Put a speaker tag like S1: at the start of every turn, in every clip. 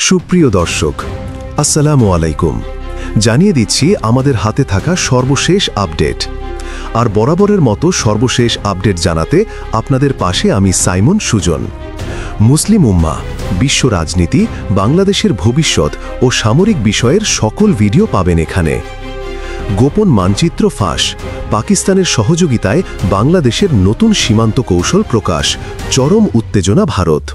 S1: সুপ্রিয় দর্শক, আসসালামু আলাইকুম। জানিয়ে দিচ্ছি আমাদের হাতে থাকা সর্বশেষ আপডেট। আর বরাবরের মতো সর্বশেষ আপডেট জানাতে আপনাদের পাশে আমি সাইমন সুজন। মুসলিম উম্মাহ, বিশ্ব রাজনীতি, বাংলাদেশের ভবিষ্যৎ ও সামরিক বিষয়ের সকল ভিডিও পাবেন এখানে। গোপন মানচিত্র ফাঁস, পাকিস্তানের সহযোগিতায় বাংলাদেশের নতুন সীমান্ত কৌশল প্রকাশ, চরম উত্তেজনা ভারত।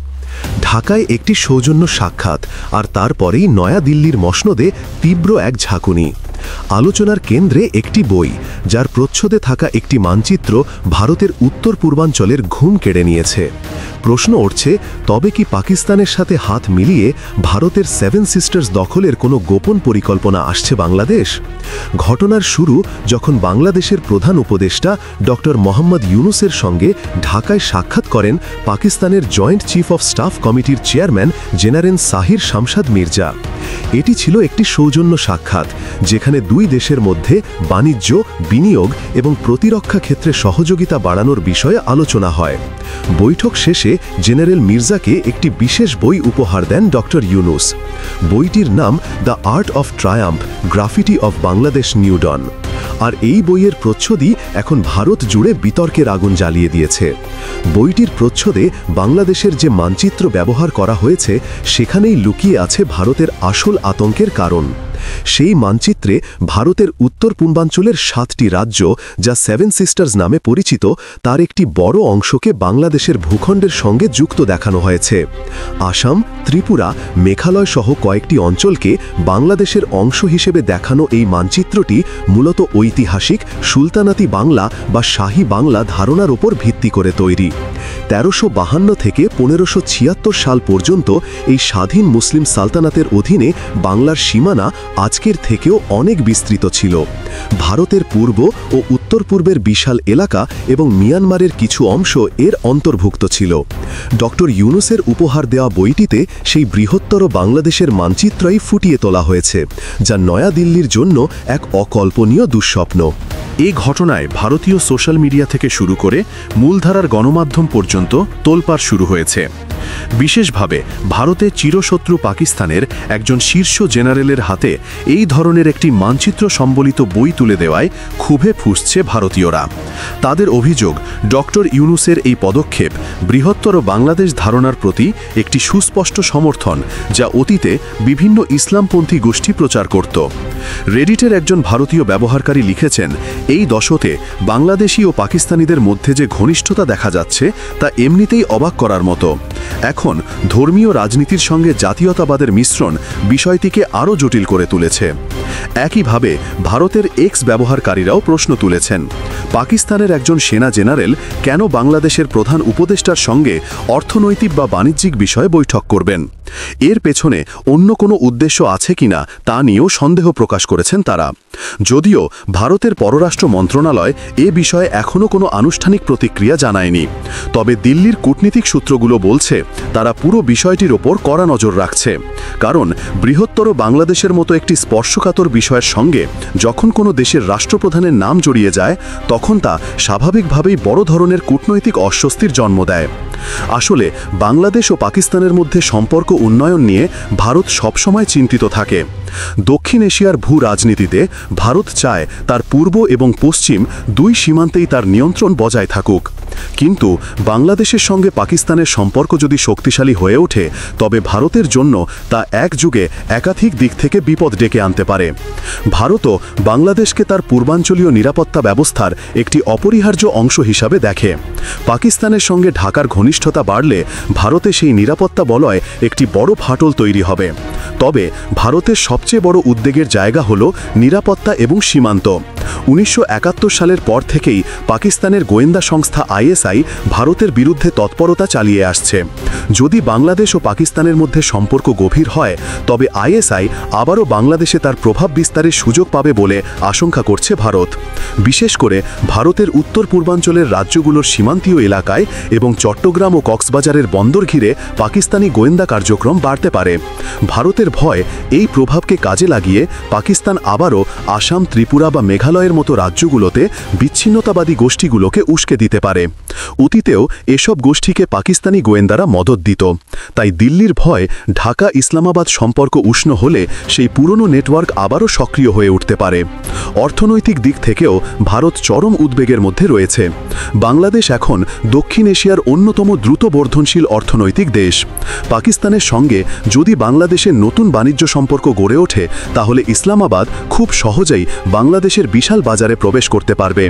S1: ঢাকায় একটি সৌজন্য সাক্ষাৎ, আর তারপরেই নয়াদিল্লির মসনদে তীব্র এক ঝাঁকুনি। আলোচনার কেন্দ্রে একটি বই, যার প্রচ্ছদে থাকা একটি মানচিত্র ভারতের উত্তর পূর্বাঞ্চলের ঘুম কেড়ে নিয়েছে। প্রশ্ন উঠছে, তবে কি পাকিস্তানের সাথে হাত মিলিয়ে ভারতের সেভেন সিস্টার্স দখলের কোনো গোপন পরিকল্পনা আসছে বাংলাদেশ? ঘটনার শুরু যখন বাংলাদেশের প্রধান উপদেষ্টা ডক্টর মোহাম্মদ ইউনুসের সঙ্গে ঢাকায় সাক্ষাৎ করেন পাকিস্তানের জয়েন্ট চিফ অফ স্টাফ কমিটির চেয়ারম্যান জেনারেল সাহির শামশাদ মির্জা। এটি ছিল একটি সৌজন্য সাক্ষাৎ, যেখানে দুই দেশের মধ্যে বাণিজ্য, বিনিয়োগ এবং প্রতিরক্ষা ক্ষেত্রে সহযোগিতা বাড়ানোর বিষয়ে আলোচনা হয়। বৈঠক শেষে জেনারেল মির্জাকে একটি বিশেষ বই উপহার দেন ডক্টর ইউনুস। বইটির নাম the art of triumph, graffiti of Bangladesh new dawn. আর এই বইয়ের প্রচ্ছদই এখন ভারত জুড়ে বিতর্কের আগুন জ্বালিয়ে দিয়েছে। বইটির প্রচ্ছদে বাংলাদেশের যে মানচিত্র ব্যবহার করা হয়েছে, সেখানেই লুকিয়ে আছে ভারতের আসল আতঙ্কের কারণ। সেই মানচিত্রে ভারতের উত্তর পূর্বাঞ্চলের 7টি রাজ্য, যা সেভেন সিস্টার্স নামে পরিচিত, তার একটি বড় অংশকে বাংলাদেশের ভূখণ্ডের সঙ্গে যুক্ত দেখানো হয়েছে। আসাম, ত্রিপুরা, মেঘালয় সহ কয়েকটি অঞ্চলকে বাংলাদেশের অংশ হিসেবে দেখানো এই মানচিত্রটি মূলত ঐতিহাসিক সুলতানাতি বাংলা বা শাহী বাংলা ধারণার উপর ভিত্তি করে তৈরি। 1352 থেকে 1576 সাল পর্যন্ত এই স্বাধীন মুসলিম সালতানাতের অধীনে বাংলার সীমানা আজকের থেকেও অনেক বিস্তৃত ছিল। ভারতের পূর্ব ও উত্তর পূর্বের বিশাল এলাকা এবং মিয়ানমারের কিছু অংশ এর অন্তর্ভুক্ত ছিল। ডক্টর ইউনুসের উপহার দেওয়া বইটিতে সেই বৃহত্তর বাংলাদেশের মানচিত্রই ফুটিয়ে তোলা হয়েছে, যা নয়াদিল্লির জন্য এক অকল্পনীয় দুঃস্বপ্ন। এই ঘটনায় ভারতীয় সোশ্যাল মিডিয়া থেকে শুরু করে মূলধারার গণমাধ্যম পর্যন্ত তোলপাড় শুরু হয়েছে। বিশেষভাবে ভারতে চিরশত্রু পাকিস্তানের একজন শীর্ষ জেনারেলের হাতে এই ধরনের একটি মানচিত্র সম্বলিত বই তুলে দেওয়ায় ক্ষোভে ফুঁসছে ভারতীয়রা। তাদের অভিযোগ, ডক্টর ইউনুসের এই পদক্ষেপ বৃহত্তর বাংলাদেশ ধারণার প্রতি একটি সুস্পষ্ট সমর্থন, যা অতীতে বিভিন্ন ইসলামপন্থী গোষ্ঠী প্রচার করত। রেডিটের একজন ভারতীয় ব্যবহারকারী লিখেছেন, এই দশকে বাংলাদেশি ও পাকিস্তানিদের মধ্যে যে ঘনিষ্ঠতা দেখা যাচ্ছে, তা এমনিতেই অবাক করার মতো। এখন ধর্মীয় রাজনীতির সঙ্গে জাতীয়তাবাদের মিশ্রণ বিষয়টিকে আরও জটিল করে তুলেছে। একইভাবে ভারতের এক্স ব্যবহারকারীরাও প্রশ্ন তুলেছেন, পাকিস্তানের একজন সেনা জেনারেল কেন বাংলাদেশের প্রধান উপদেষ্টার সঙ্গে অর্থনৈতিক বা বাণিজ্যিক বিষয়ে বৈঠক করবেন? এর পেছনে অন্য কোনো উদ্দেশ্য আছে কিনা তা নিয়েও সন্দেহ প্রকাশ করেছেন তারা। যদিও ভারতের পররাষ্ট্র মন্ত্রণালয় এ বিষয়ে এখনও কোনো আনুষ্ঠানিক প্রতিক্রিয়া জানায়নি, তবে দিল্লির কূটনীতিক সূত্রগুলো বলছে তারা পুরো বিষয়টির ওপর কড়া নজর রাখছে। কারণ বৃহত্তর বাংলাদেশের মতো একটি স্পর্শকাতর বিষয়ের সঙ্গে যখন কোনো দেশের রাষ্ট্রপ্রধানের নাম জড়িয়ে যায়, তখন তা স্বাভাবিকভাবেই বড় ধরনের কূটনৈতিক অস্বস্তির জন্ম দেয়। আসলে বাংলাদেশ ও পাকিস্তানের মধ্যে সম্পর্ক উন্নয়ন নিয়ে ভারত সবসময় চিন্তিত থাকে। দক্ষিণ এশিয়ার ভূ রাজনীতিতে ভারত চায় তার পূর্ব এবং পশ্চিম দুই সীমান্তেই তার নিয়ন্ত্রণ বজায় থাকুক। কিন্তু বাংলাদেশের সঙ্গে পাকিস্তানের সম্পর্ক যদি শক্তিশালী হয়ে ওঠে, তবে ভারতের জন্য তা এক যুগে একাধিক দিক থেকে বিপদ ডেকে আনতে পারে। ভারতও বাংলাদেশকে তার পূর্বাঞ্চলীয় নিরাপত্তা ব্যবস্থার একটি অপরিহার্য অংশ হিসাবে দেখে। পাকিস্তানের সঙ্গে ঢাকার ঘনিষ্ঠতা বাড়লে ভারতে সেই নিরাপত্তা বলয় একটি বড় ফাটল তৈরি হবে। তবে ভারতের সবচেয়ে বড় উদ্বেগের জায়গা হল নিরাপত্তা এবং সীমান্ত। 1971 সালের পর থেকেই পাকিস্তানের গোয়েন্দা সংস্থা আইএসআই ভারতের বিরুদ্ধে তৎপরতা চালিয়ে আসছে। যদি বাংলাদেশ ও পাকিস্তানের মধ্যে সম্পর্ক গভীর হয়, তবে আইএসআই আবারও বাংলাদেশে তার প্রভাব বিস্তারের সুযোগ পাবে বলে আশঙ্কা করছে ভারত। বিশেষ করে ভারতের উত্তর পূর্বাঞ্চলের রাজ্যগুলোর সীমান্তীয় এলাকায় এবং চট্টগ্রাম ও কক্সবাজারের বন্দর ঘিরে পাকিস্তানি গোয়েন্দা কার্যক্রম বাড়তে পারে। ভারতের ভয়, এই প্রভাবকে কাজে লাগিয়ে পাকিস্তান আবারও আসাম, ত্রিপুরা বা মেঘালয়ের মতো রাজ্যগুলোতে বিচ্ছিন্নতাবাদী গোষ্ঠীগুলোকে উস্কে দিতে পারে। অতীতেও এসব গোষ্ঠীকে পাকিস্তানি গোয়েন্দারা মদত দিত, তাই দিল্লির ভয় ঢাকা ইসলামাবাদ সম্পর্ক উষ্ণ হলে সেই পুরনো নেটওয়ার্ক আবারও সক্রিয় হয়ে উঠতে পারে। অর্থনৈতিক দিক থেকেও ভারত চরম উদ্বেগের মধ্যে রয়েছে। বাংলাদেশ এখন দক্ষিণ এশিয়ার অন্যতম দ্রুত বর্ধনশীল অর্থনৈতিক দেশ। পাকিস্তানের সঙ্গে যদি বাংলাদেশের নতুন বাণিজ্য সম্পর্ক গড়ে ওঠে, তাহলে ইসলামাবাদ খুব সহজেই বাংলাদেশের বিশাল বাজারে প্রবেশ করতে পারবে।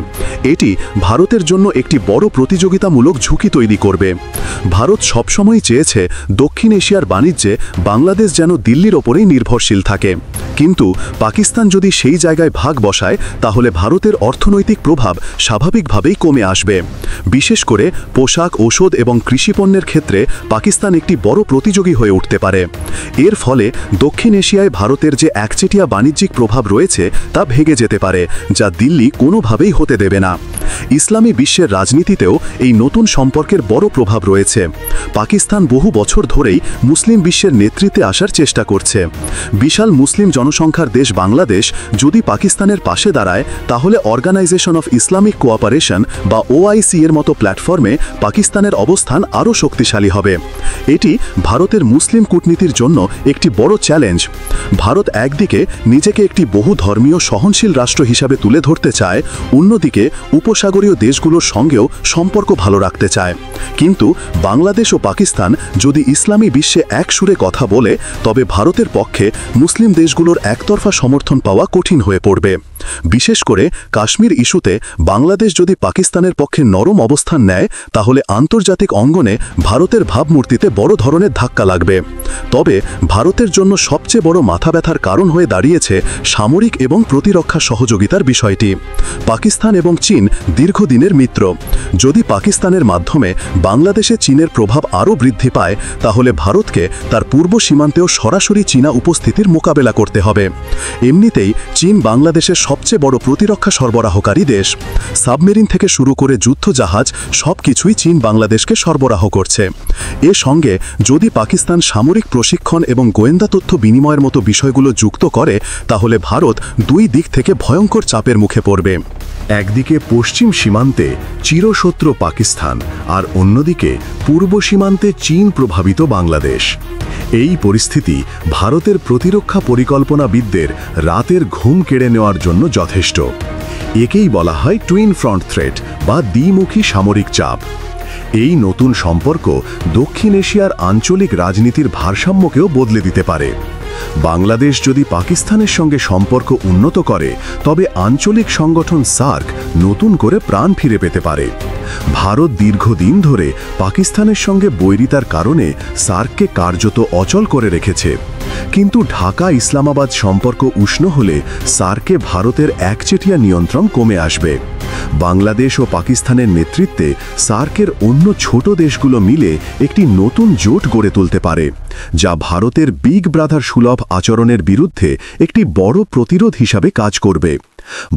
S1: এটি ভারতের জন্য একটি বড় প্রতিযোগিতামূলক ঝুঁকি তৈরি করবে। ভারত সবসময় চেয়েছে দক্ষিণ এশিয়ার বাণিজ্যে বাংলাদেশ যেন দিল্লির ওপরেই নির্ভরশীল থাকে, কিন্তু পাকিস্তান যদি সেই জায়গায় ভাগ বসায়, তাহলে ভারতের অর্থনৈতিক প্রভাব স্বাভাবিকভাবেই কমে আসবে। বিশেষ করে পোশাক, ঔষধ এবং কৃষিপণ্যের ক্ষেত্রে পাকিস্তান একটি বড় প্রতিযোগী হয়ে উঠতে পারে। এর ফলে দক্ষিণ এশিয়ায় ভারতের যে একচেটিয়া বাণিজ্যিক প্রভাব রয়েছে তা ভেঙে যেতে পারে, যা দিল্লি কোনোভাবেই হতে দেবে না। ইসলামী বিশ্বের রাজনীতিতেও এই নতুন সম্পর্কের বড় প্রভাব রয়েছে। পাকিস্তান বহু বছর ধরেই মুসলিম বিশ্বের নেতৃত্বে আসার চেষ্টা করছে। বিশাল মুসলিম জনসংখ্যার দেশ বাংলাদেশ যদি পাকিস্তানের পাশে দাঁড়ায়, তাহলে অর্গানাইজেশন অফ ইসলামিক কোঅপারেশন বা OIC এর মতো প্ল্যাটফর্মে পাকিস্তানের অবস্থান আরও শক্তিশালী হবে। এটি ভারতের মুসলিম কূটনীতির জন্য একটি বড় চ্যালেঞ্জ। ভারত একদিকে নিজেকে একটি বহু ধর্মীয় সহনশীল রাষ্ট্র হিসাবে তুলে ধরতে চায়, অন্যদিকে উপসাগরীয় দেশগুলোর সঙ্গেও সম্পর্ক ভালো রাখতে চায়। কিন্তু বাংলাদেশ ও পাকিস্তান যদি ইসলামী বিশ্বে এক সুরে কথা বলে, তবে ভারতের পক্ষে মুসলিম দেশগুলোর একতরফা সমর্থন পাওয়া কঠিন হয়ে পড়বে। বিশেষ করে কাশ্মীর ইস্যুতে বাংলাদেশ যদি পাকিস্তানের পক্ষে নরম অবস্থান নেয়, তাহলে আন্তর্জাতিক অঙ্গনে ভারতের ভাবমূর্তিতে বড় ধরনের ধাক্কা লাগবে। তবে ভারতের জন্য সবচেয়ে বড় মাথা ব্যথার কারণ হয়ে দাঁড়িয়েছে সামরিক এবং প্রতিরক্ষা সহযোগিতার বিষয়টি। পাকিস্তান এবং চীন দীর্ঘদিনের মিত্র। যদি পাকিস্তানের মাধ্যমে বাংলাদেশে চীনের প্রভাব আরও বৃদ্ধি পায়, তাহলে ভারতকে তার পূর্ব সীমান্তেও সরাসরি চীনা উপস্থিতির মোকাবেলা করতে হবে। এমনিতেই চীন বাংলাদেশের সবচেয়ে বড় প্রতিরক্ষা সরবরাহকারী দেশ। সাবমেরিন থেকে শুরু করে যুদ্ধজাহাজ সবকিছুই চীন বাংলাদেশকে সরবরাহ করছে। এর সঙ্গে যদি পাকিস্তান সামরিক প্রশিক্ষণ এবং গোয়েন্দা তথ্য বিনিময়ের মতো বিষয়গুলো যুক্ত করে, তাহলে ভারত দুই দিক থেকে ভয়ঙ্কর চাপের মুখে পড়বে। একদিকে পশ্চিম সীমান্তে চিরশত্রু পাকিস্তান, আর অন্যদিকে পূর্ব সীমান্তে চীন প্রভাবিত বাংলাদেশ। এই পরিস্থিতি ভারতের প্রতিরক্ষা পরিকল্পনাবিদদের রাতের ঘুম কেড়ে নেওয়ার জন্য যথেষ্ট। একেই বলা হয় টুইন ফ্রন্ট থ্রেট বা দ্বিমুখী সামরিক চাপ। এই নতুন সম্পর্ক দক্ষিণ এশিয়ার আঞ্চলিক রাজনীতির ভারসাম্যকেও বদলে দিতে পারে। বাংলাদেশ যদি পাকিস্তানের সঙ্গে সম্পর্ক উন্নত করে, তবে আঞ্চলিক সংগঠন সার্ক নতুন করে প্রাণ ফিরে পেতে পারে। ভারত দীর্ঘদিন ধরে পাকিস্তানের সঙ্গে বৈরিতার কারণে সার্ককে কার্যত অচল করে রেখেছে। কিন্তু ঢাকা ইসলামাবাদ সম্পর্ক উষ্ণ হলে সার্কে ভারতের একচেটিয়া নিয়ন্ত্রণ কমে আসবে। বাংলাদেশ ও পাকিস্তানের নেতৃত্বে সার্কের অন্য ছোট দেশগুলো মিলে একটি নতুন জোট গড়ে তুলতে পারে, যা ভারতের বিগ ব্রাদার সুলভ আচরণের বিরুদ্ধে একটি বড় প্রতিরোধ হিসাবে কাজ করবে।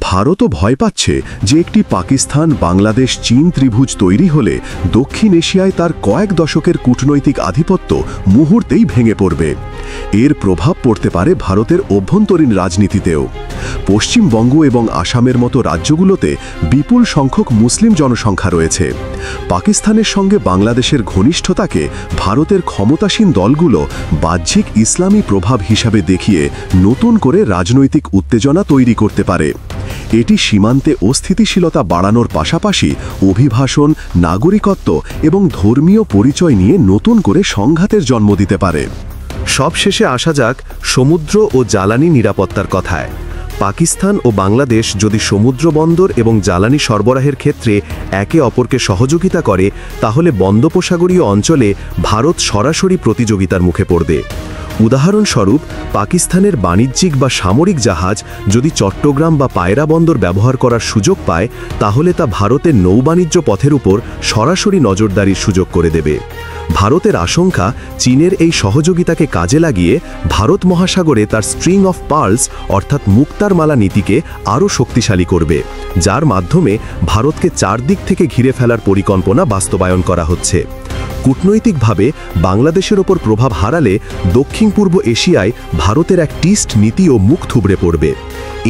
S1: ভারতও ভয় পাচ্ছে যে একটি পাকিস্তান বাংলাদেশ চীন ত্রিভুজ তৈরি হলে দক্ষিণ এশিয়ায় তার কয়েক দশকের কূটনৈতিক আধিপত্য মুহূর্তেই ভেঙে পড়বে। এর প্রভাব পড়তে পারে ভারতের অভ্যন্তরীণ রাজনীতিতেও। পশ্চিমবঙ্গ এবং আসামের মতো রাজ্যগুলোতে বিপুল সংখ্যক মুসলিম জনসংখ্যা রয়েছে। পাকিস্তানের সঙ্গে বাংলাদেশের ঘনিষ্ঠতাকে ভারতের ক্ষমতাসীন দলগুলো বাহ্যিক ইসলামী প্রভাব হিসাবে দেখিয়ে নতুন করে রাজনৈতিক উত্তেজনা তৈরি করতে পারে। এটি সীমান্তে অস্থিতিশীলতা বাড়ানোর পাশাপাশি অভিবাসন, নাগরিকত্ব এবং ধর্মীয় পরিচয় নিয়ে নতুন করে সংঘাতের জন্ম দিতে পারে। সবশেষে আসা যাক সমুদ্র ও জ্বালানি নিরাপত্তার কথায়। পাকিস্তান ও বাংলাদেশ যদি সমুদ্র বন্দর এবং জ্বালানি সরবরাহের ক্ষেত্রে একে অপরকে সহযোগিতা করে, তাহলে বঙ্গোপসাগরীয় অঞ্চলে ভারত সরাসরি প্রতিযোগিতার মুখে পড়বে। উদাহরণস্বরূপ, পাকিস্তানের বাণিজ্যিক বা সামরিক জাহাজ যদি চট্টগ্রাম বা পায়রা বন্দর ব্যবহার করার সুযোগ পায়, তাহলে তা ভারতের নৌবাণিজ্য পথের উপর সরাসরি নজরদারির সুযোগ করে দেবে। ভারতের আশঙ্কা, চীনের এই সহযোগিতাকে কাজে লাগিয়ে ভারত মহাসাগরে তার স্ট্রিং অফ পার্লস অর্থাৎ মুক্তার মালা নীতিকে আরও শক্তিশালী করবে, যার মাধ্যমে ভারতকে চারদিক থেকে ঘিরে ফেলার পরিকল্পনা বাস্তবায়ন করা হচ্ছে। কূটনৈতিকভাবে বাংলাদেশের ওপর প্রভাব হারালে দক্ষিণ পূর্ব এশিয়ায় ভারতের এক টিস্ট নীতিও মুখ থুবড়ে পড়বে।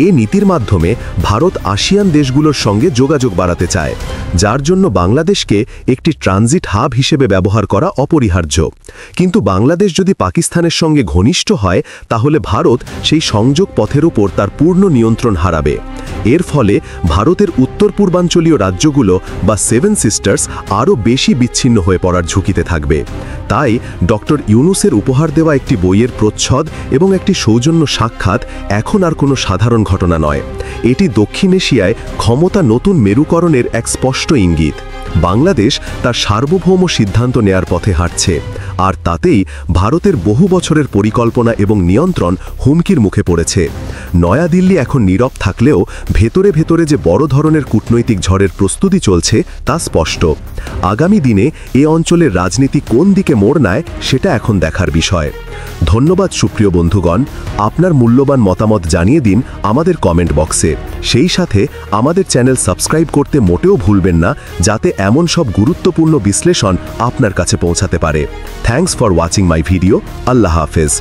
S1: এ নীতির মাধ্যমে ভারত আসিয়ান দেশগুলোর সঙ্গে যোগাযোগ বাড়াতে চায়, যার জন্য বাংলাদেশকে একটি ট্রানজিট হাব হিসেবে ব্যবহার করা অপরিহার্য। কিন্তু বাংলাদেশ যদি পাকিস্তানের সঙ্গে ঘনিষ্ঠ হয়, তাহলে ভারত সেই সংযোগ পথের উপর তার পূর্ণ নিয়ন্ত্রণ হারাবে। এর ফলে ভারতের উত্তর পূর্বাঞ্চলীয় রাজ্যগুলো বা সেভেন সিস্টার্স আরও বেশি বিচ্ছিন্ন হয়ে পড়ার ঝুঁকিতে থাকবে। তাই ডক্টর ইউনূসের উপহার দেওয়া একটি বইয়ের প্রচ্ছদ এবং একটি সৌজন্য সাক্ষাৎ এখন আর কোনো সাধারণ ঘটনা নয়। এটি দক্ষিণ এশিয়ায় ক্ষমতা নতুন মেরুকরণের এক স্পষ্ট ইঙ্গিত। বাংলাদেশ তার সার্বভৌম সিদ্ধান্ত নেয়ার পথে হাঁটছে, আর তাতেই ভারতের বহু বছরের পরিকল্পনা এবং নিয়ন্ত্রণ হুমকির মুখে পড়েছে। নয়াদিল্লি এখন নীরব থাকলেও ভেতরে ভেতরে যে বড় ধরনের কূটনৈতিক ঝড়ের প্রস্তুতি চলছে তা স্পষ্ট। আগামী দিনে এ অঞ্চলের রাজনীতি কোন দিকে মোড় নেয় সেটা এখন দেখার বিষয়। ধন্যবাদ সুপ্রিয় বন্ধুগণ, আপনার মূল্যবান মতামত জানিয়ে দিন আমাদের কমেন্ট বক্সে। সেই সাথে আমাদের চ্যানেল সাবস্ক্রাইব করতে মোটেও ভুলবেন না, যাতে এমন সব গুরুত্বপূর্ণ বিশ্লেষণ আপনার কাছে পৌঁছাতে পারে। Thanks for watching my video. আল্লাহ হাফেজ।